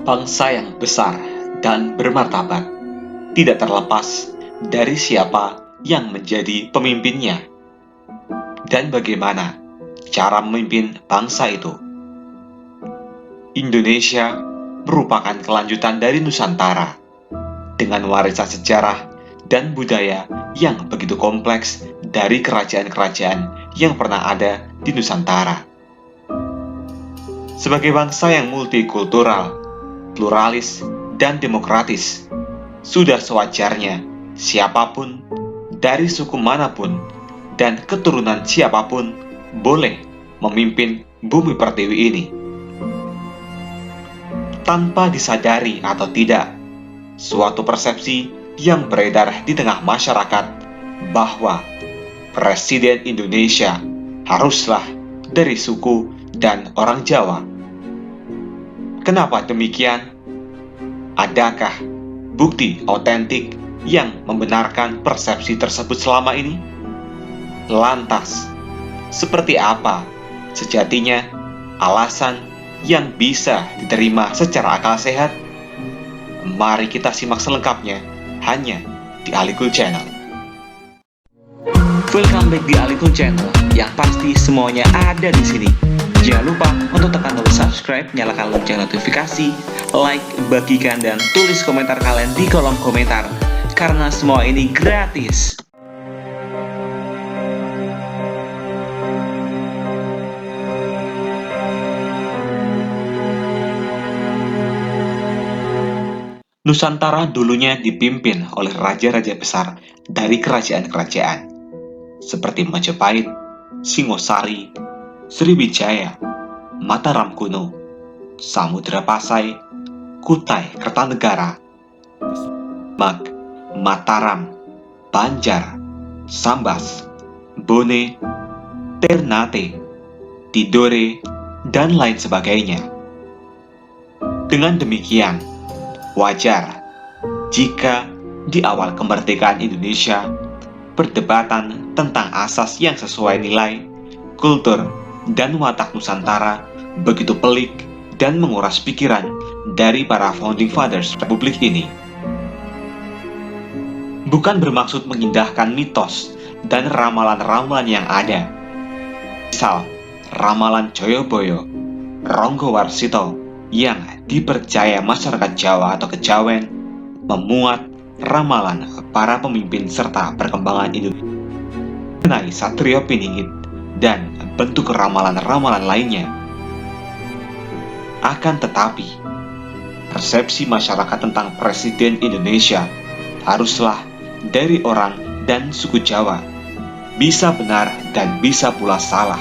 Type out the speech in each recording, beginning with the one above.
Bangsa yang besar dan bermartabat tidak terlepas dari siapa yang menjadi pemimpinnya dan bagaimana cara memimpin bangsa itu. Indonesia merupakan kelanjutan dari Nusantara dengan warisan sejarah dan budaya yang begitu kompleks dari kerajaan-kerajaan yang pernah ada di Nusantara. Sebagai bangsa yang multikultural, pluralis, dan demokratis, sudah sewajarnya siapapun, dari suku manapun, dan keturunan siapapun boleh memimpin bumi pertiwi ini. Tanpa disadari atau tidak, suatu persepsi yang beredar di tengah masyarakat bahwa Presiden Indonesia haruslah dari suku dan orang Jawa. Kenapa demikian? Adakah bukti otentik yang membenarkan persepsi tersebut selama ini? Lantas, seperti apa sejatinya alasan yang bisa diterima secara akal sehat? Mari kita simak selengkapnya hanya di Alikul Channel. Welcome back di Alikul Channel, yang pasti semuanya ada di sini. Jangan lupa untuk tekan tombol subscribe, nyalakan lonceng notifikasi, like, bagikan, dan tulis komentar kalian di kolom komentar, karena semua ini gratis. Nusantara dulunya dipimpin oleh raja-raja besar dari kerajaan-kerajaan seperti Majapahit, Singosari, Sriwijaya, Mataram Kuno, Samudra Pasai, Kutai Kertanegara, Demak, Mataram, Banjar, Sambas, Bone, Ternate, Tidore, dan lain sebagainya. Dengan demikian, wajar jika di awal kemerdekaan Indonesia perdebatan tentang asas yang sesuai nilai, kultur, dan watak Nusantara begitu pelik dan menguras pikiran dari para founding fathers Republik ini. Bukan bermaksud mengindahkan mitos dan ramalan-ramalan yang ada. Misal, ramalan Joyoboyo, Ronggowarsito yang dipercaya masyarakat Jawa atau Kejawen memuat ramalan para pemimpin serta perkembangan Indonesia mengenai Satrio Piningit dan bentuk ramalan-ramalan lainnya. Akan tetapi, persepsi masyarakat tentang Presiden Indonesia haruslah dari orang dan suku Jawa, bisa benar dan bisa pula salah.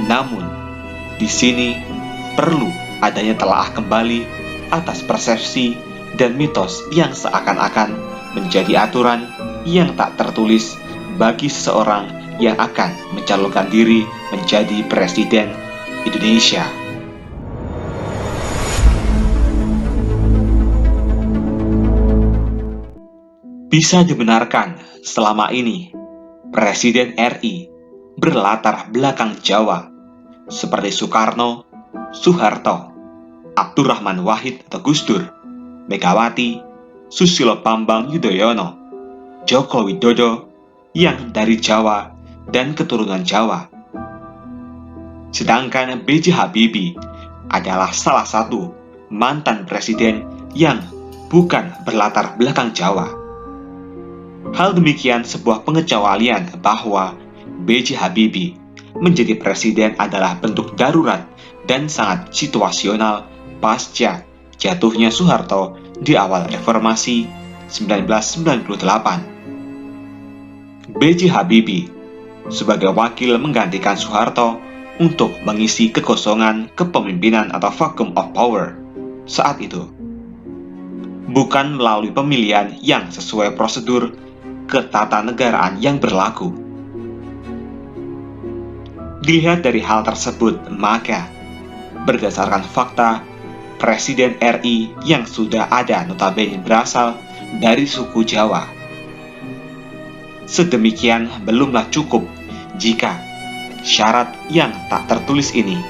Namun, di sini perlu adanya telaah kembali atas persepsi dan mitos yang seakan-akan menjadi aturan yang tak tertulis bagi seseorang yang akan mencalonkan diri menjadi Presiden Indonesia. Bisa dibenarkan selama ini Presiden RI berlatar belakang Jawa seperti Soekarno, Soeharto, Abdurrahman Wahid atau Gus Dur, Megawati, Susilo Bambang Yudhoyono, Joko Widodo yang dari Jawa dan keturunan Jawa. Sedangkan B.J. Habibie adalah salah satu mantan presiden yang bukan berlatar belakang Jawa. Hal demikian sebuah pengecualian bahwa B.J. Habibie menjadi presiden adalah bentuk darurat dan sangat situasional pasca jatuhnya Soeharto di awal reformasi 1998. B.J. Habibie sebagai wakil menggantikan Soeharto untuk mengisi kekosongan kepemimpinan atau vacuum of power saat itu, bukan melalui pemilihan yang sesuai prosedur ketatanegaraan yang berlaku. Dilihat dari hal tersebut, maka berdasarkan fakta, Presiden RI yang sudah ada notabene berasal dari suku Jawa. Sedemikian belumlah cukup jika syarat yang tak tertulis ini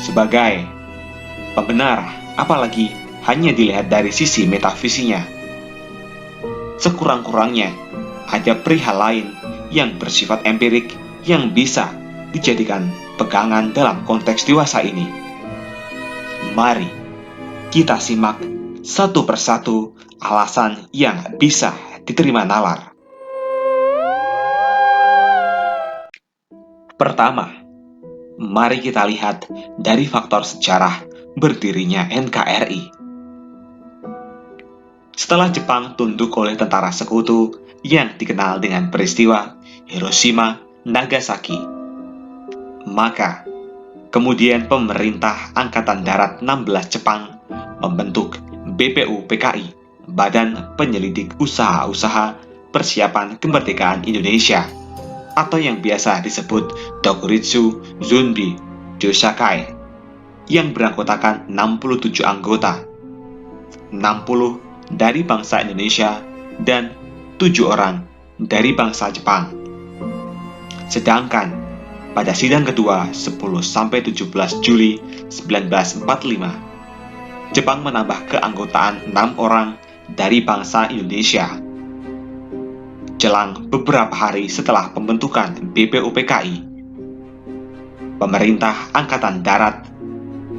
sebagai pembenar apalagi hanya dilihat dari sisi metafisinya. Sekurang-kurangnya, ada perihal lain yang bersifat empirik yang bisa dijadikan pegangan dalam konteks dewasa ini. Mari kita simak satu persatu alasan yang bisa diterima nalar. Pertama, mari kita lihat dari faktor sejarah berdirinya NKRI. Setelah Jepang tunduk oleh tentara sekutu yang dikenal dengan peristiwa Hiroshima, Nagasaki, maka kemudian pemerintah Angkatan Darat 16 Jepang membentuk BPUPKI, Badan Penyelidik Usaha-Usaha Persiapan Kemerdekaan Indonesia, atau yang biasa disebut Dokuritsu Zunbi Joshakai, yang beranggotakan 67 anggota, 60 dari bangsa Indonesia dan 7 orang dari bangsa Jepang. Sedangkan pada sidang kedua 10-17 Juli 1945, Jepang menambah keanggotaan 6 orang dari bangsa Indonesia. Jelang beberapa hari setelah pembentukan BPUPKI, pemerintah Angkatan Darat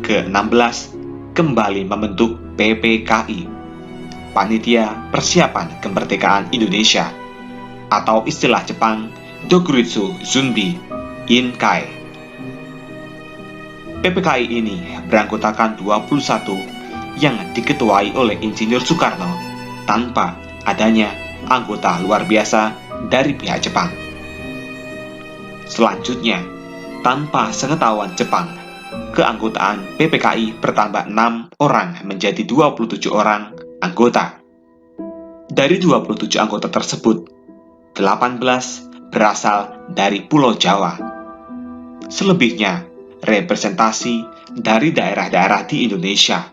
ke-16 kembali membentuk PPKI, Panitia Persiapan Kemerdekaan Indonesia, atau istilah Jepang Dokuritsu Zunbi Inkai. PPKI ini beranggotakan 21 yang diketuai oleh Insinyur Soekarno tanpa adanya anggota luar biasa dari pihak Jepang. Selanjutnya, tanpa sepengetahuan Jepang, keanggotaan PPKI bertambah 6 orang menjadi 27 orang anggota. Dari 27 anggota tersebut, 18 berasal dari Pulau Jawa. Selebihnya representasi dari daerah-daerah di Indonesia.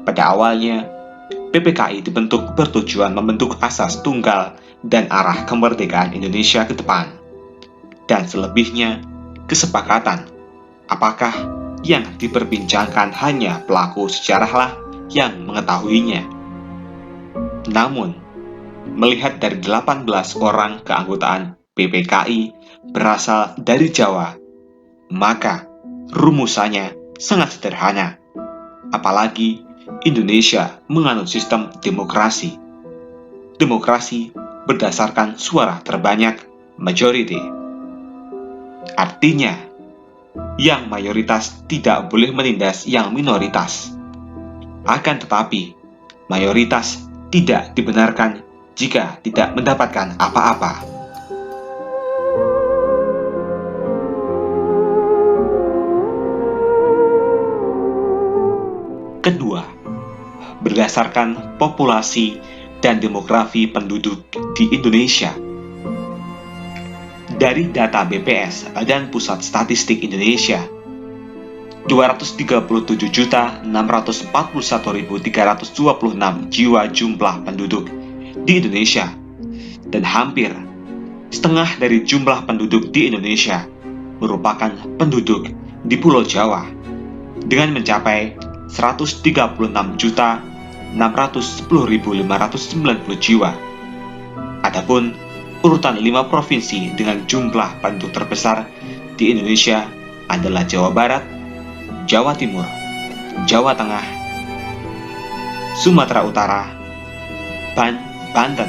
Pada awalnya, PPKI dibentuk bertujuan membentuk asas tunggal dan arah kemerdekaan Indonesia ke depan. Dan selebihnya, kesepakatan apakah yang diperbincangkan hanya pelaku sejarahlah yang mengetahuinya. Namun, melihat dari 18 orang keanggotaan PPKI berasal dari Jawa, maka rumusannya sangat sederhana. Apalagi Indonesia menganut sistem demokrasi. Demokrasi berdasarkan suara terbanyak, majority. Artinya, yang mayoritas tidak boleh menindas yang minoritas. Akan tetapi, mayoritas tidak dibenarkan jika tidak mendapatkan apa-apa. Kedua, berdasarkan populasi dan demografi penduduk di Indonesia. Dari data BPS, Badan Pusat Statistik Indonesia, 237.641.326 jiwa jumlah penduduk di Indonesia, dan hampir setengah dari jumlah penduduk di Indonesia merupakan penduduk di Pulau Jawa, dengan mencapai 136.610.590 jiwa. Adapun urutan 5 provinsi dengan jumlah penduduk terbesar di Indonesia adalah Jawa Barat, Jawa Timur, Jawa Tengah, Sumatera Utara, dan Banten.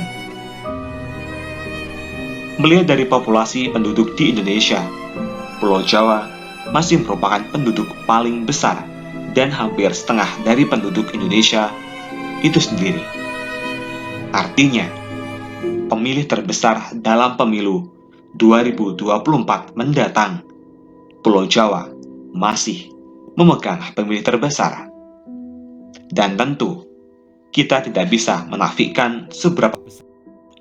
Melihat dari populasi penduduk di Indonesia, Pulau Jawa masih merupakan penduduk paling besar dan hampir setengah dari penduduk Indonesia itu sendiri. Artinya, pemilih terbesar dalam pemilu 2024 mendatang, Pulau Jawa masih memegang pemilih terbesar. Dan tentu, kita tidak bisa menafikan seberapa besar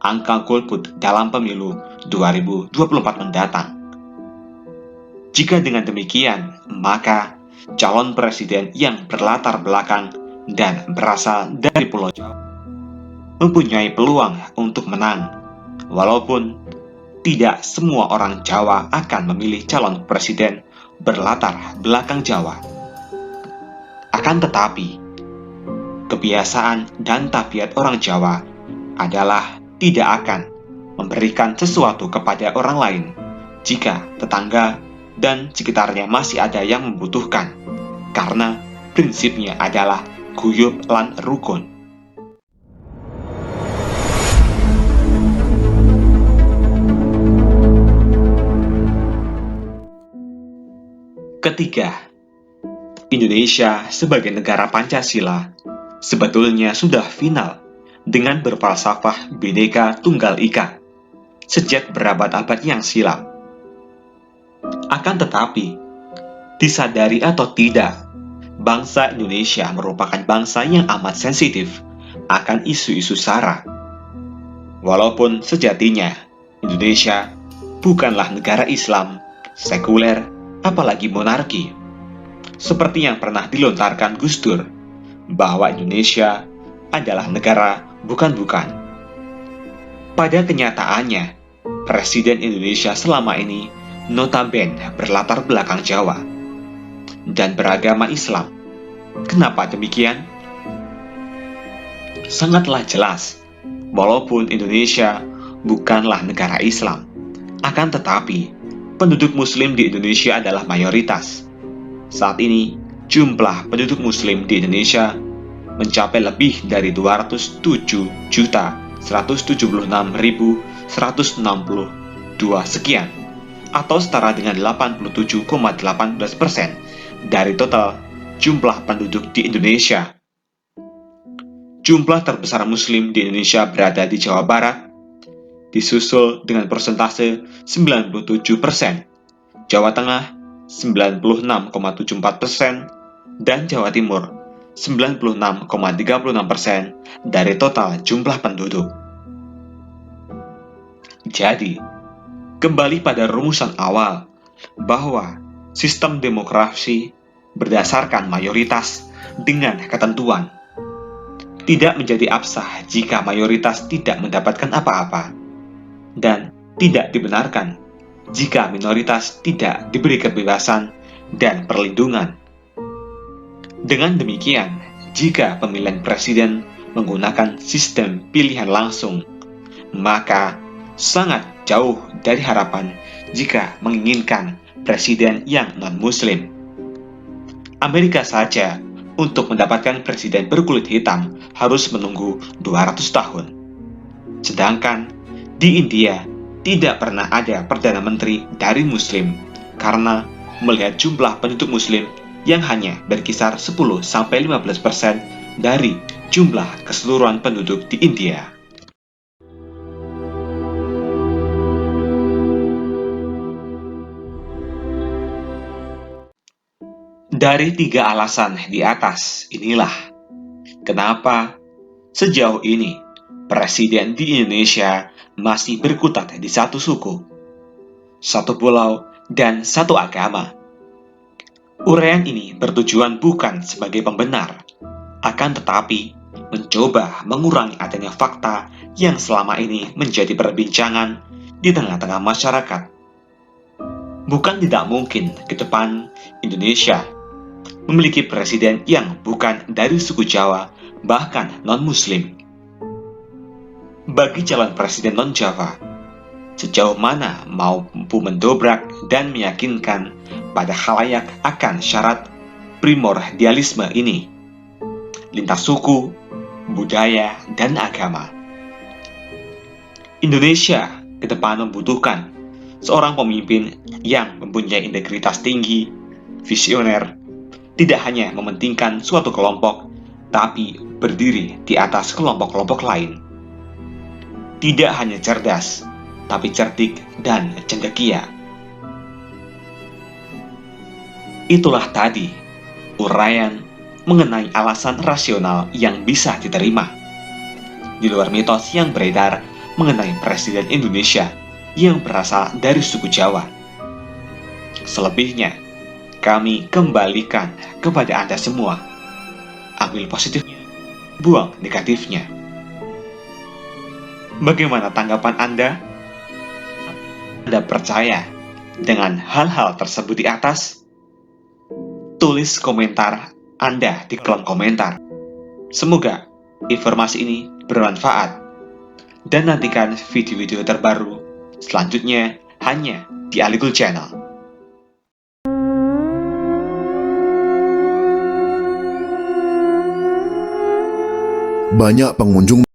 angka golput dalam pemilu 2024 mendatang. Jika dengan demikian, maka calon presiden yang berlatar belakang dan berasal dari Pulau Jawa mempunyai peluang untuk menang, walaupun tidak semua orang Jawa akan memilih calon presiden berlatar belakang Jawa. Akan tetapi, kebiasaan dan tabiat orang Jawa adalah tidak akan memberikan sesuatu kepada orang lain jika tetangga dan sekitarnya masih ada yang membutuhkan, karena prinsipnya adalah guyub lan rukun. Ketiga, Indonesia sebagai negara Pancasila sebetulnya sudah final dengan berfalsafah Bhinneka Tunggal Ika sejak berabad-abad yang silam. Akan tetapi, disadari atau tidak, bangsa Indonesia merupakan bangsa yang amat sensitif akan isu-isu SARA. Walaupun sejatinya Indonesia bukanlah negara Islam, sekuler, apalagi monarki. Seperti yang pernah dilontarkan Gus Dur, bahwa Indonesia adalah negara bukan-bukan. Pada kenyataannya, Presiden Indonesia selama ini notabene berlatar belakang Jawa dan beragama Islam. Kenapa demikian? Sangatlah jelas, walaupun Indonesia bukanlah negara Islam, akan tetapi penduduk Muslim di Indonesia adalah mayoritas. Saat ini, jumlah penduduk Muslim di Indonesia mencapai lebih dari 207.176.162 sekian, atau setara dengan 87,18% dari total jumlah penduduk di Indonesia. Jumlah terbesar Muslim di Indonesia berada di Jawa Barat, disusul dengan persentase 97%, Jawa Tengah 96,74%, dan Jawa Timur 96,36% dari total jumlah penduduk. Jadi, kembali pada rumusan awal bahwa sistem demokrasi berdasarkan mayoritas dengan ketentuan. Tidak menjadi absah jika mayoritas tidak mendapatkan apa-apa, dan tidak dibenarkan jika minoritas tidak diberi kebebasan dan perlindungan. Dengan demikian, jika pemilihan presiden menggunakan sistem pilihan langsung, maka sangat jauh dari harapan jika menginginkan presiden yang non-muslim. Amerika saja untuk mendapatkan presiden berkulit hitam harus menunggu 200 tahun. Sedangkan di India tidak pernah ada perdana menteri dari muslim karena melihat jumlah penduduk muslim yang hanya berkisar 10-15% dari jumlah keseluruhan penduduk di India. Dari 3 alasan di atas inilah kenapa sejauh ini presiden di Indonesia masih berkutat di satu suku, satu pulau, dan satu agama. Uraian ini bertujuan bukan sebagai pembenar, akan tetapi mencoba mengurangi adanya fakta yang selama ini menjadi perbincangan di tengah-tengah masyarakat. Bukan tidak mungkin ke depan Indonesia memiliki presiden yang bukan dari suku Jawa, bahkan non-muslim. Bagi calon presiden non-Jawa, sejauh mana mampu mendobrak dan meyakinkan pada khalayak akan syarat primordialisme ini, lintas suku, budaya, dan agama. Indonesia ke depan membutuhkan seorang pemimpin yang mempunyai integritas tinggi, visioner, tidak hanya mementingkan suatu kelompok, tapi berdiri di atas kelompok-kelompok lain. Tidak hanya cerdas, tapi cerdik dan cendekia. Itulah tadi uraian mengenai alasan rasional yang bisa diterima, di luar mitos yang beredar mengenai presiden Indonesia yang berasal dari suku Jawa. Selebihnya, kami kembalikan kepada Anda semua. Ambil positifnya, buang negatifnya. Bagaimana tanggapan Anda? Anda percaya dengan hal-hal tersebut di atas? Tulis komentar Anda di kolom komentar. Semoga informasi ini bermanfaat. Dan nantikan video-video terbaru selanjutnya hanya di Alikul Channel. Banyak pengunjung